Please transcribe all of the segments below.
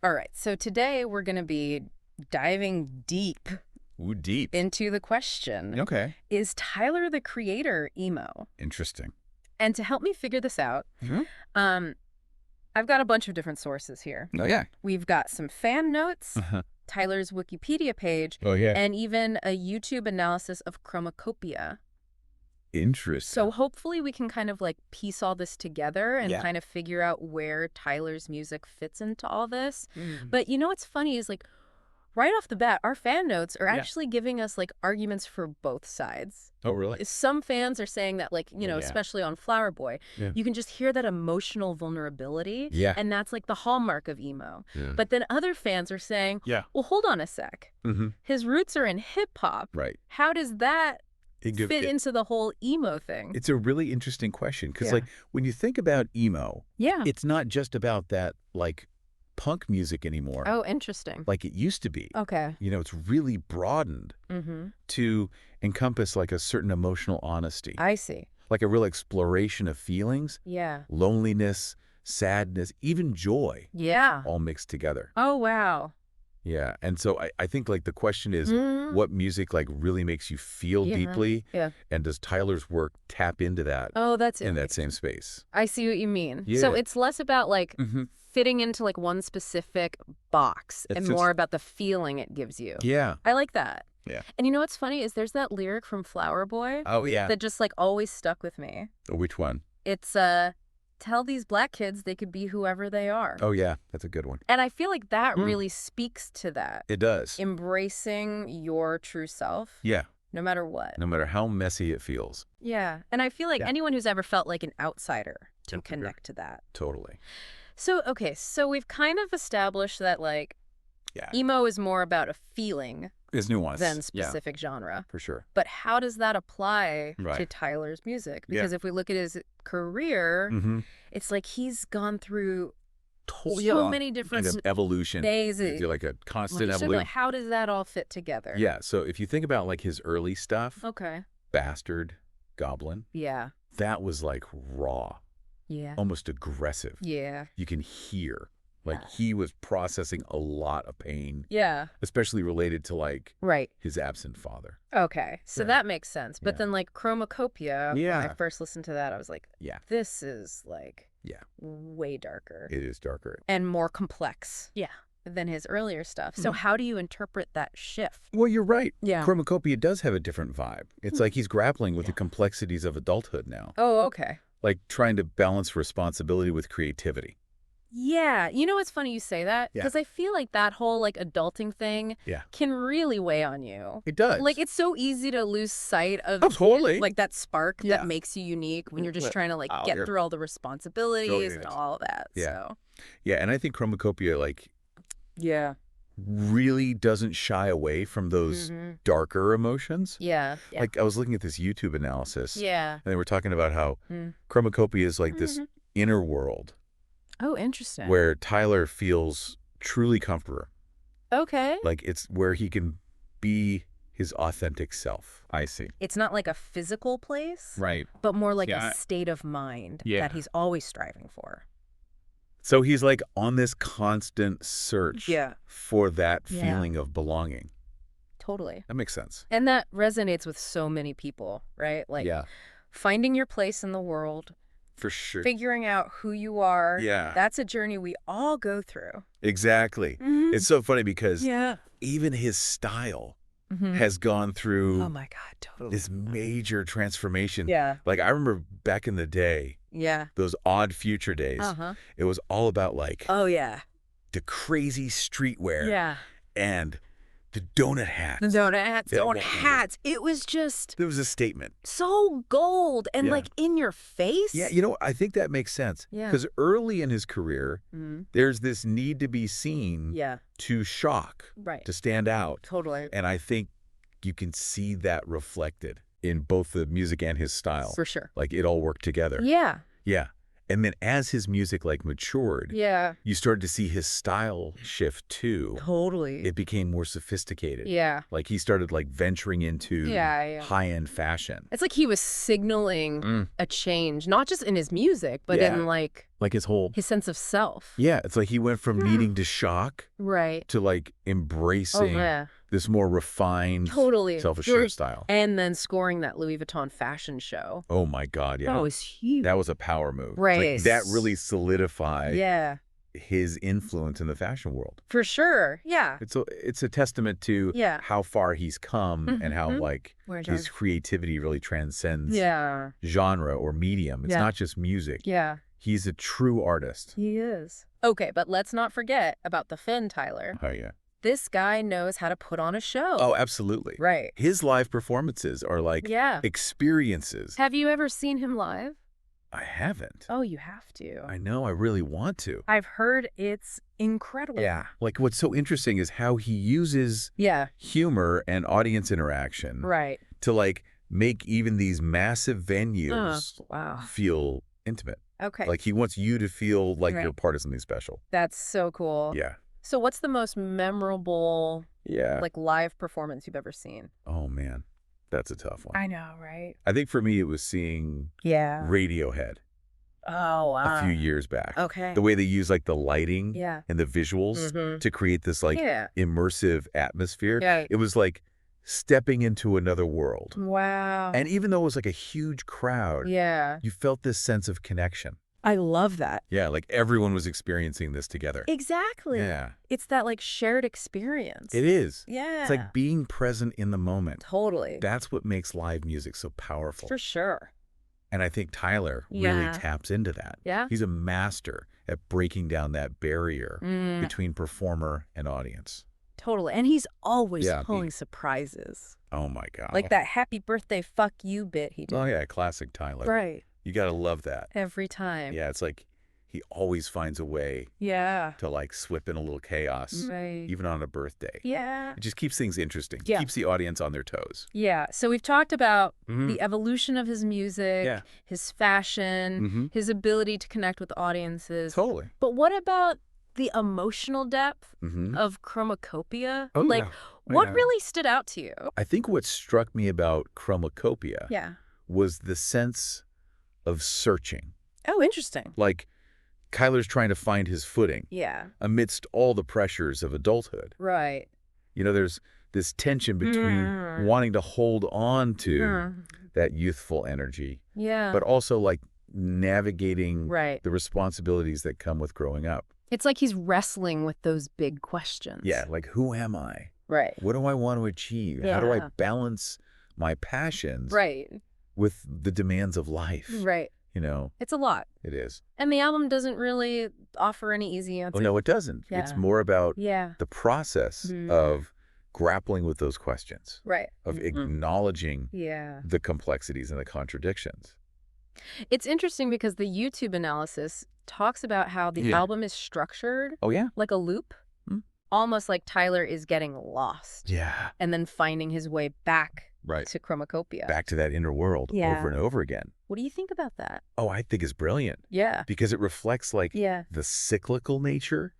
All right, so today we're going to be diving deep Ooh, deep. into the question, Okay. is Tyler, the Creator, emo? Interesting. And to help me figure this out, Hmm? um, I've got a bunch of different sources here. Oh, yeah. We've got some fan notes, Uh-huh. Tyler's Wikipedia page, Oh, yeah. and even a YouTube analysis of Chromacopia. Interesting. So hopefully we can kind of like piece all this together and Yeah. kind of figure out where Tyler's music fits into all this. Mm. But you know what's funny is like right off the bat, our fan notes are Yeah. actually giving us like arguments for both sides. Oh, really? Some fans are saying that like, Yeah. especially on Flower Boy, Yeah. you can just hear that emotional vulnerability. Yeah. And that's like the hallmark of emo. Yeah. But then other fans are saying, Yeah. well, hold on a sec. Mm-hmm. His roots are in hip hop. Right. How does that fit It- into the whole emo thing? It's a really interesting question because, Yeah. like, when you think about emo, Yeah. it's not just about that, like, punk music anymore, Oh, interesting. like it used to be. Okay. It's really broadened Mm-hmm. to encompass, like, a certain emotional honesty, I see. like a real exploration of feelings, Yeah. loneliness, sadness, even joy, Yeah. all mixed together. Oh, wow. Yeah. And so I think, like, the question is, Mhm. what music, like, really makes you feel Yeah. deeply? Yeah. And does Tyler's work tap into that Oh, that's in that interesting. same space? I see what you mean. So Yeah. it's less about like Mm-hmm. fitting into like one specific box It's and just- more about the feeling it gives you. Yeah. I like that. Yeah. And you know what's funny is there's that lyric from Flower Boy Oh, yeah. that just like always stuck with me. Which one? It's tell these black kids they could be whoever they are. Oh, yeah. That's a good one. And I feel like that Mm. really speaks to that. It does. Embracing your true self, Yeah. no matter what. No matter how messy it feels. Yeah. And I feel like Yeah. anyone who's ever felt like an outsider can Yep, yep, yep. connect to that. Totally. So, okay, so we've kind of established that like Yeah. emo is more about a feeling It's nuanced. than Yeah, specific genre. for sure. But how does that apply to Right. Tyler's music? Yeah. Because if we look at his career, Mm-hmm. it's like he's gone through Totally. so many different Kind of evolution. phases. Like a constant Like, evolution. how does that all fit together? Yeah. So if you think about, like, his early stuff, Okay. Bastard, Goblin, Yeah. that was, like, raw, Yeah. almost aggressive. Yeah. You can hear, like, Yeah. he was processing a lot of pain, Yeah. especially related to, like, Right. his absent father. Okay. So Yeah. that makes sense. But Yeah. then like Chromacopia, when I Yeah. first listened to that, I was like, Yeah. this is like Yeah. way darker. It is darker. And more complex. Yeah. Than his earlier stuff. So how do you interpret that shift? Well, you're right. Yeah. Chromacopia does have a different vibe. It's like he's grappling with the complexities of adulthood now, Oh, okay. like trying to balance responsibility with creativity. Yeah. You know what's funny you say that? Yeah. Because I feel like that whole like adulting thing Yeah. can really weigh on you. It does. Like it's so easy to lose sight of Oh, totally. like that spark Yeah. that makes you unique when you're just Well, trying to like oh, get you're- through all the responsibilities and yes. all of that. Yeah. So Yeah, and I think Chromacopia, like, yeah. really doesn't shy away from those Mhm. darker emotions. Yeah. Yeah. Like, I was looking at this YouTube analysis, Yeah. and they were talking about how Mm. Chromacopia is like this Mhm. inner world Oh, interesting. where Tyler feels truly comfortable. Okay. Like, it's where he can be his authentic self. I see. It's not like a physical place, Right. but more like Yeah, a state of mind Yeah. that he's always striving for. So he's like on this constant search Yeah. for that Yeah. feeling of belonging. Totally. That makes sense. And that resonates with so many people, right? Like yeah, finding your place in the world, for sure. figuring out who you are. Yeah. That's a journey we all go through. Exactly. Mhm. It's so funny because Yeah. even his style Mhm. has gone through Oh my God, totally. this major transformation. Yeah. Like, I remember back in the day, Yeah. those Odd Future days, Uh-huh. it was all about, like, Oh yeah. the crazy streetwear Yeah. and the donut hats. The donut hats, Yeah, donut well, hats. It was just There was a statement. so gold and Yeah. like in your face. Yeah, I think that makes sense. Yeah. Because early in his career, Mhm. there's this need to be seen Yeah. to shock, Right. to stand out. Totally. And I think you can see that reflected in both the music and his style. For sure. Like, it all worked together. Yeah. Yeah. And then as his music like matured, Yeah. you started to see his style shift too. Totally. It became more sophisticated. Yeah. Like he started like venturing into Yeah. high-end fashion. It's like he was signaling a change, not just in his music, but in like his whole his sense of self. Yeah, it's like he went from needing to shock Right. to like embracing this more refined, Totally self-assured style. And then scoring that Louis Vuitton fashion show. Oh my God, yeah. That was huge. That was a power move. Right. Like, that really solidified Yeah. his influence in the fashion world. For sure. Yeah. It's a testament to how far he's come and how like his creativity really transcends genre or medium. It's not just music. Yeah. He's a true artist. He is. Okay, but let's not forget about the Finn, Tyler. Oh, yeah. This guy knows how to put on a show. Oh, absolutely. Right. His live performances are like experiences. Have you ever seen him live? I haven't. Oh, you have to. I know. I really want to. I've heard it's incredible. Yeah. Like what's so interesting is how he uses humor and audience interaction to like make even these massive venues feel intimate. Okay. Like he wants you to feel like you're part of something special. That's so cool. Yeah. So what's the most memorable like live performance you've ever seen? Oh, man. That's a tough one. I know, right? I think for me it was seeing Radiohead. Oh, wow. A few years back. Okay. The way they use like the lighting and the visuals to create this like immersive atmosphere. Yeah. It was like stepping into another world. Wow. And even though it was like a huge crowd, you felt this sense of connection. I love that. Yeah, like everyone was experiencing this together. Exactly. Yeah. It's that like shared experience. It is. Yeah. It's like being present in the moment. Totally. That's what makes live music so powerful. For sure. And I think Tyler really taps into that. Yeah. He's a master at breaking down that barrier between performer and audience. Totally. And he's always pulling surprises. Oh, my God. Like that happy birthday fuck you bit he did. Oh, yeah. Classic Tyler. Right. You got to love that. Every time. Yeah. It's like he always finds a way to like slip in a little chaos, even on a birthday. Yeah. It just keeps things interesting. Keeps the audience on their toes. Yeah. So we've talked about the evolution of his music, his fashion, his ability to connect with audiences. Totally. But what about the emotional depth of Chromacopia? Like, what really stood out to you? I think what struck me about Chromacopia was the sense of searching. Oh, interesting. Like, Kyler's trying to find his footing amidst all the pressures of adulthood. Right. You know, there's this tension between wanting to hold on to that youthful energy, but also like navigating the responsibilities that come with growing up. It's like he's wrestling with those big questions. Yeah, like who am I? Right. What do I want to achieve? How do I balance my passions with the demands of life? Right. You know? It's a lot. It is. And the album doesn't really offer any easy answers. Oh, no, it doesn't. Yeah. It's more about the process of grappling with those questions. Right. Of acknowledging the complexities and the contradictions. It's interesting because the YouTube analysis talks about how the album is structured like a loop, almost like Tyler is getting lost. Yeah. And then finding his way back to Chromacopia. Back to that inner world over and over again. What do you think about that? Oh, I think it's brilliant. Yeah. Because it reflects like the cyclical nature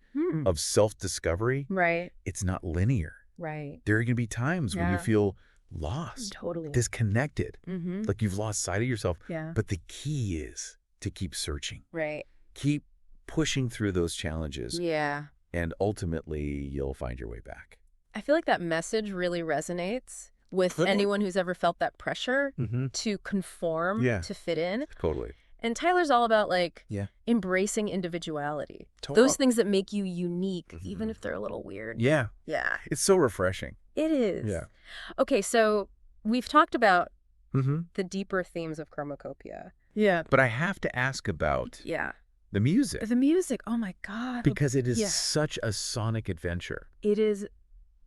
of self-discovery. Right. It's not linear. Right. There are going to be times when you feel lost, disconnected, like you've lost sight of yourself. Yeah. But the key is to keep searching. Right. Keep pushing through those challenges. Yeah. And ultimately, you'll find your way back. I feel like that message really resonates with anyone who's ever felt that pressure to conform, to fit in. Totally. And Tyler's all about like embracing individuality. Those things that make you unique, even if they're a little weird. Yeah. Yeah. It's so refreshing. It is. Yeah. Okay, so we've talked about the deeper themes of Chromacopia. Yeah. But I have to ask about the music. The music. Oh my God. Because it is such a sonic adventure. It is.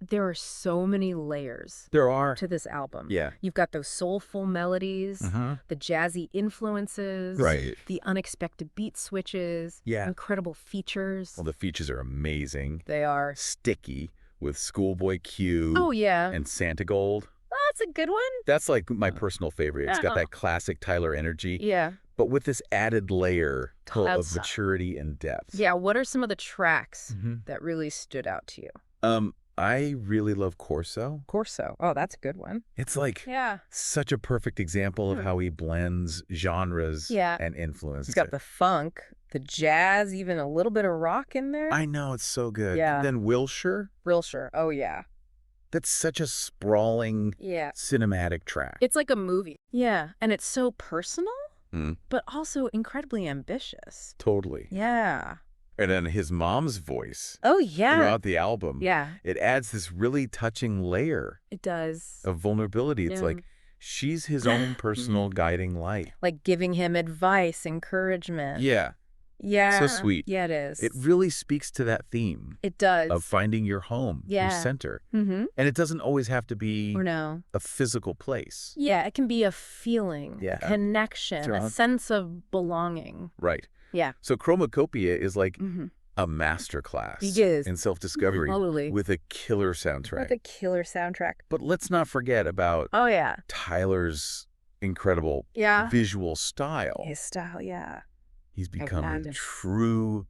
There are so many layers to this album. Yeah. You've got those soulful melodies, the jazzy influences, the unexpected beat switches, incredible features. Well, the features are amazing. They are. Sticky with Schoolboy Q. Oh, yeah. And Santa Gold. that's a good one. That's like my personal favorite. It's got that classic Tyler energy. Yeah. But with this added layer of maturity and depth. Yeah, what are some of the tracks that really stood out to you? I really love Corso. Corso. Oh, that's a good one. It's like such a perfect example of how he blends genres and influences. He's got the funk, the jazz, even a little bit of rock in there. I know, it's so good. Yeah. And then Wilshire. Wilshire. Oh, yeah. That's such a sprawling cinematic track. It's like a movie. Yeah. And it's so personal, but also incredibly ambitious. Totally. Yeah. And then his mom's voice. Oh, yeah. Throughout the album. Yeah. It adds this really touching layer. It does. Of vulnerability. It's like she's his own personal guiding light. Like giving him advice, encouragement. Yeah. Yeah. So sweet. Yeah, it is. It really speaks to that theme. It does. Of finding your home, your center. And it doesn't always have to be a physical place. Yeah, it can be a feeling, a connection, a sense of belonging. Right. Yeah. So Chromacopia is like a masterclass in self-discovery with a killer soundtrack. But let's not forget about Tyler's incredible visual style. His style, He's become a true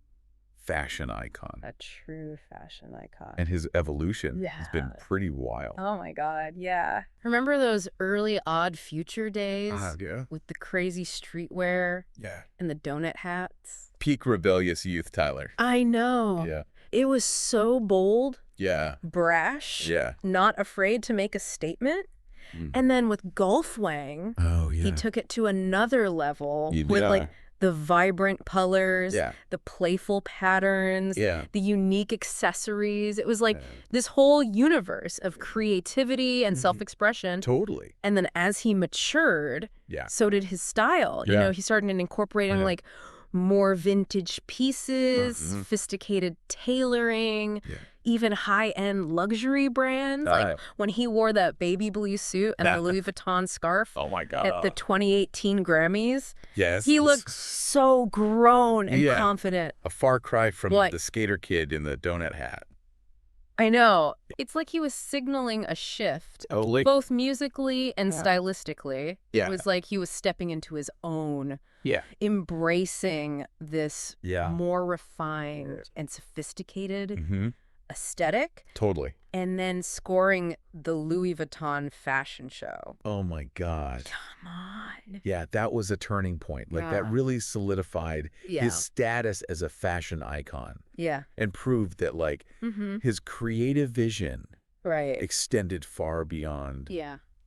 fashion icon. A true fashion icon. And his evolution has been pretty wild. Oh, my God, yeah. Remember those early Odd Future days? Yeah. With the crazy streetwear? Yeah. And the donut hats? Peak rebellious youth, Tyler. I know. Yeah. It was so bold. Yeah. Brash. Yeah. Not afraid to make a statement. And then with Golfwang, he took it to another level with like the vibrant colors, the playful patterns, the unique accessories. It was like this whole universe of creativity and self-expression. Totally. And then as he matured, so did his style. You know, he started incorporating like more vintage pieces, sophisticated tailoring, even high-end luxury brands. Like when he wore that baby blue suit and the Louis Vuitton scarf at the 2018 Grammys, he looked so grown and confident. A far cry from the skater kid in the donut hat. I know. It's like he was signaling a shift, both musically and stylistically. It was like he was stepping into his own, embracing this more refined and sophisticated aesthetic. Totally. And then scoring the Louis Vuitton fashion show. Oh, my God. Come on. Yeah, that was a turning point. Like, that really solidified his status as a fashion icon. Yeah. And proved that, like, his creative vision extended far beyond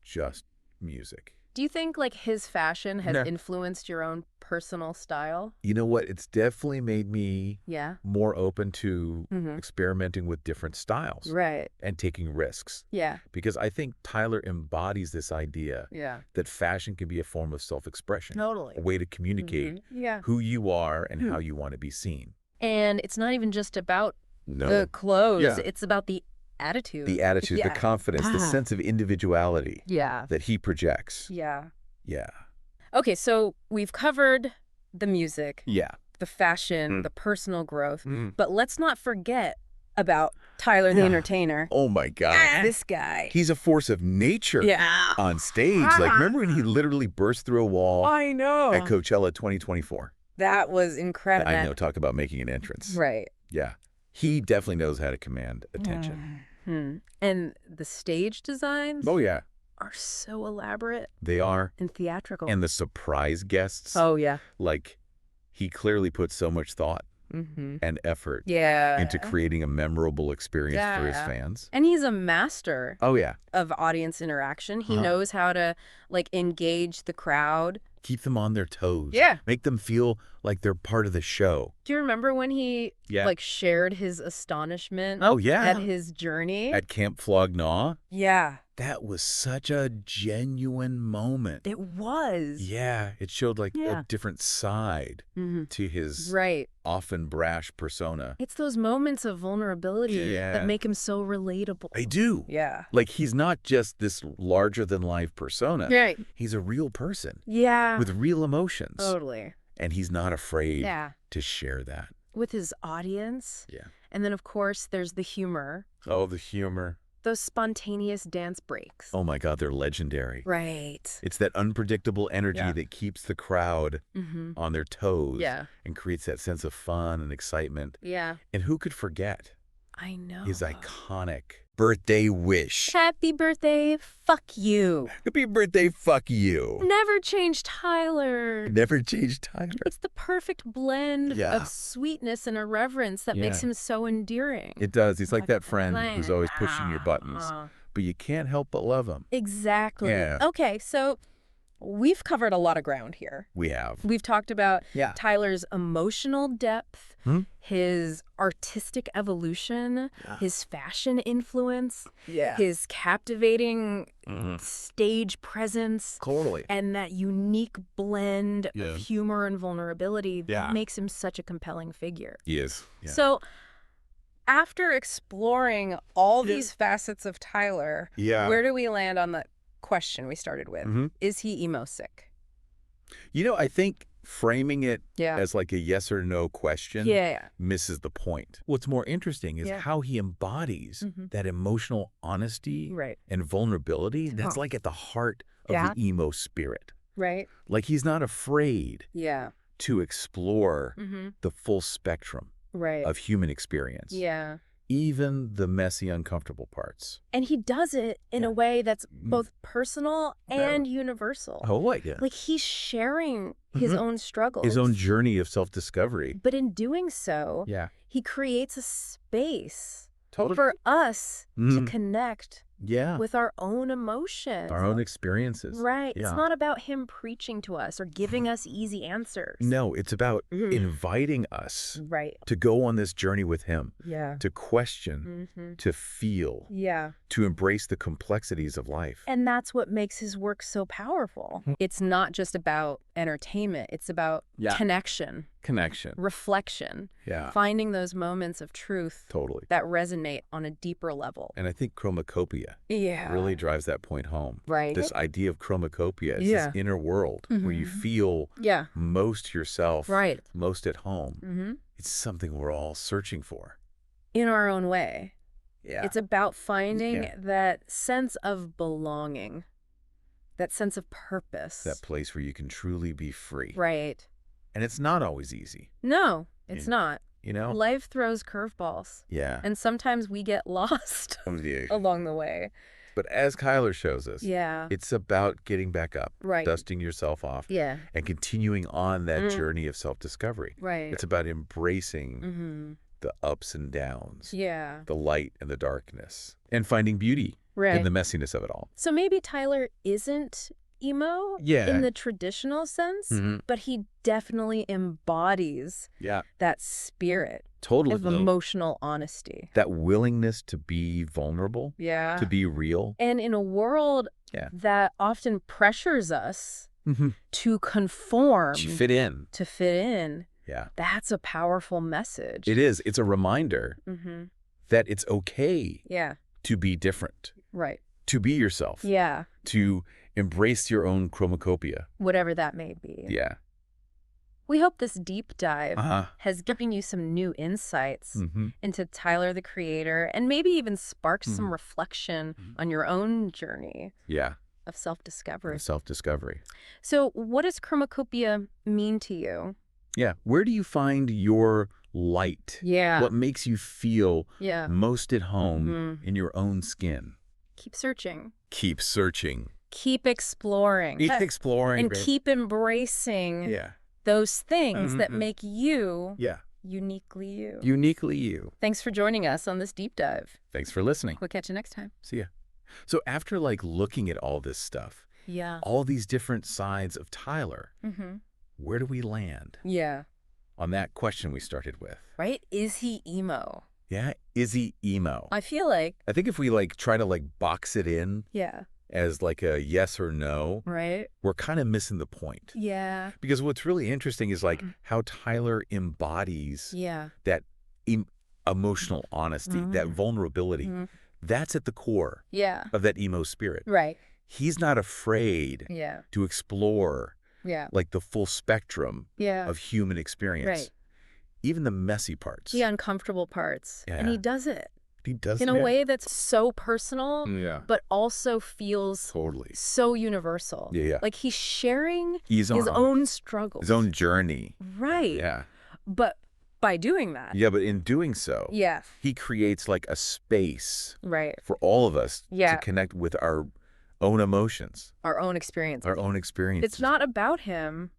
just music. Do you think, like, his fashion has influenced your own personal style? You know what? It's definitely made me more open to experimenting with different styles. Right. And taking risks. Yeah. Because I think Tyler embodies this idea that fashion can be a form of self-expression. Totally. A way to communicate who you are and how you want to be seen. And it's not even just about the clothes. It's about the attitude. The attitude, the confidence, the sense of individuality that he projects. Yeah. Yeah. Okay, so we've covered the music, the fashion, the personal growth, but let's not forget about Tyler the Entertainer. Oh, my God. This guy. He's a force of nature on stage. Like, remember when he literally burst through a wall I know. at Coachella 2024? That was incredible. I know, talk about making an entrance. Right. Yeah. He definitely knows how to command attention. And the stage designs are so elaborate. They are. And theatrical. And the surprise guests. Oh, yeah. Like, he clearly put so much thought and effort yeah. into creating a memorable experience for his fans. And he's a master of audience interaction. He knows how to, like, engage the crowd. Keep them on their toes. Yeah. Make them feel like they're part of the show. Do you remember when he, like, shared his astonishment at his journey? At Camp Flog Gnaw? Yeah. That was such a genuine moment. It was. Yeah. It showed, like, a different side to his often brash persona. It's those moments of vulnerability that make him so relatable. They do. Yeah. Like, he's not just this larger-than-life persona. Right. He's a real person. Yeah. With real emotions. Totally. And he's not afraid to share that. With his audience. Yeah. And then, of course, there's the humor. Oh, the humor. those spontaneous dance breaks. Oh my God, they're legendary. Right. It's that unpredictable energy that keeps the crowd on their toes and creates that sense of fun and excitement. Yeah. And who could forget? I know. His iconic birthday wish. Happy birthday, fuck you. Happy birthday, fuck you. Never change Tyler. Never change Tyler. It's the perfect blend of sweetness and irreverence that makes him so endearing. It does. He's like that friend who's always pushing your buttons. But you can't help but love him. Exactly. Yeah. Okay, so we've covered a lot of ground here. We have. We've talked about Tyler's emotional depth, his artistic evolution, his fashion influence, his captivating stage presence. Totally. And that unique blend of humor and vulnerability that makes him such a compelling figure. He is. Yeah. So after exploring all these facets of Tyler, where do we land on the question we started with? Is he emo sick? You know, I think framing it as like a yes or no question misses the point. What's more interesting is how he embodies that emotional honesty and vulnerability that's like at the heart of the emo spirit. Right. Like he's not afraid to explore the full spectrum of human experience. Yeah. Even the messy, uncomfortable parts. And he does it in a way that's both personal and universal. Oh, like he's sharing his own struggles. His own journey of self-discovery. But in doing so, he creates a space for us to connect with our own emotions. Our own experiences. Right. It's not about him preaching to us or giving us easy answers. No, it's about inviting us to go on this journey with him. To question, to feel, to embrace the complexities of life. And that's what makes his work so powerful. It's not just about entertainment. It's about connection. Reflection. Finding those moments of truth that resonate on a deeper level. And I think Chromacopia really drives that point home. This idea of Chromacopia is this inner world where you feel most yourself, most at home. It's something we're all searching for. In our own way. It's about finding that sense of belonging, that sense of purpose. That place where you can truly be free. Right. And it's not always easy. No, it's not. You know? Life throws curveballs. Yeah. And sometimes we get lost along the way. But as Tyler shows us, it's about getting back up, dusting yourself off, and continuing on that journey of self-discovery. It's about embracing the ups and downs, the light and the darkness, and finding beauty in the messiness of it all. So maybe Tyler isn't emo in the traditional sense, but he definitely embodies that spirit of emotional honesty. That willingness to be vulnerable, to be real. And in a world that often pressures us to conform. To fit in. That's a powerful message. It is. It's a reminder that it's okay to be different. Right. To be yourself. To embrace your own chromacopia. Whatever that may be. We hope this deep dive has given you some new insights into Tyler, the Creator, and maybe even sparked some reflection on your own journey of self-discovery. So what does chromacopia mean to you? Where do you find your light? What makes you feel most at home in your own skin? Keep searching. Keep searching. Keep exploring. Keep exploring. And keep embracing those things that make you uniquely you. Uniquely you. Thanks for joining us on this deep dive. Thanks for listening. We'll catch you next time. See ya. So after like looking at all this stuff, all these different sides of Tyler, where do we land? On that question we started with. Right? Is he emo? Is he emo? I feel like. I think if we like try to like box it in as like a yes or no, we're kind of missing the point. Because what's really interesting is like how Tyler embodies that emotional honesty, that vulnerability. That's at the core of that emo spirit. He's not afraid to explore like the full spectrum of human experience. Even the messy parts. The uncomfortable parts. And he does it. He does in a way that's so personal, but also feels totally so universal. Yeah. Like he's sharing his own struggles. His own journey. Right. Yeah. But by doing that. Yeah, but in doing so, he creates like a space for all of us to connect with our own emotions. Our own experiences. Our own experiences. It's not about him.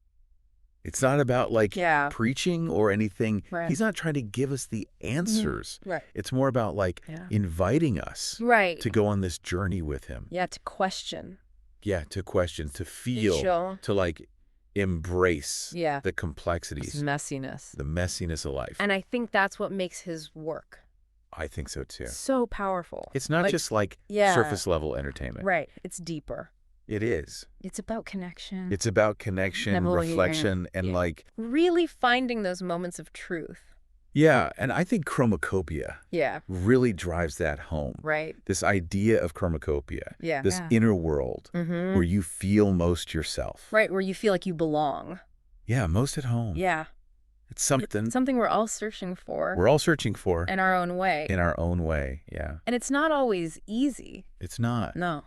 It's not about like preaching or anything. Right. He's not trying to give us the answers. Right. It's more about like inviting us to go on this journey with him. Yeah, to question. Yeah, to question, to feel, to like embrace the complexities. This messiness. The messiness of life. And I think that's what makes his work. I think so too. So powerful. It's not just like surface level entertainment. Right. It's deeper. It is. It's about connection. It's about connection, reflection, and like really finding those moments of truth. Yeah, and I think chromacopia really drives that home. Right. This idea of chromacopia. Yeah. This inner world where you feel most yourself. Right, where you feel like you belong. Yeah, most at home. Yeah. It's something we're all searching for. We're all searching for. In our own way. In our own way, yeah. And it's not always easy. It's not. No.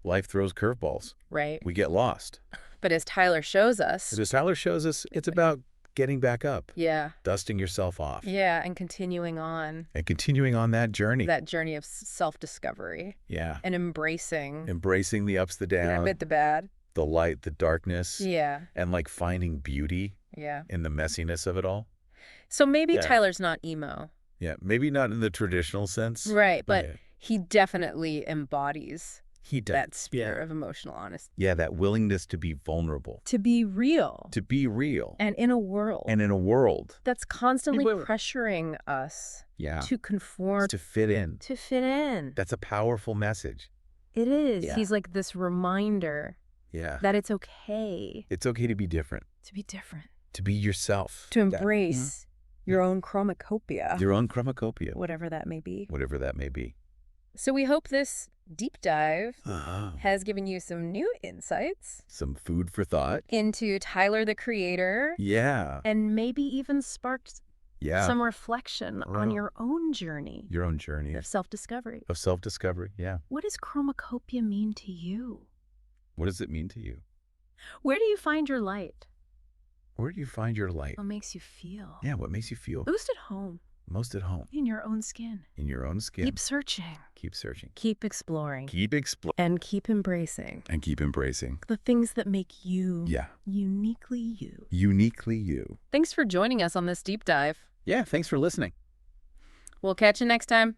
Life throws curveballs. Right. We get lost. But as Tyler shows us. It's about getting back up. Yeah. Dusting yourself off. Yeah, and continuing on. And continuing on that journey. That journey of self-discovery. Yeah. And embracing. Embracing the ups, the downs. The bad. The light, the darkness. Yeah. And like finding beauty. Yeah. In the messiness of it all. So maybe Tyler's not emo. Yeah, maybe not in the traditional sense. Right, but he definitely embodies that spirit of emotional honesty. Yeah, that willingness to be vulnerable. To be real. To be real. And in a world. That's constantly pressuring us to conform. To fit in. To fit in. That's a powerful message. It is. Yeah. He's like this reminder that it's okay. It's okay to be different. To be different. To be yourself. To embrace your own chromacopia. Your own chromacopia. Whatever that may be. Whatever that may be. So we hope this deep dive has given you some new insights. Some food for thought. Into Tyler, the Creator. Yeah. And maybe even sparked some reflection on your own journey. Your own journey. Of self-discovery. Of self-discovery, yeah. What does chromacopia mean to you? What does it mean to you? Where do you find your light? Where do you find your light? What makes you feel? Yeah, what makes you feel? Most at home. Most at home. In your own skin. In your own skin. Keep searching. Keep searching. Keep exploring. Keep exploring. And keep embracing. And keep embracing. The things that make you uniquely you. Uniquely you. Thanks for joining us on this deep dive. Yeah, thanks for listening. We'll catch you next time.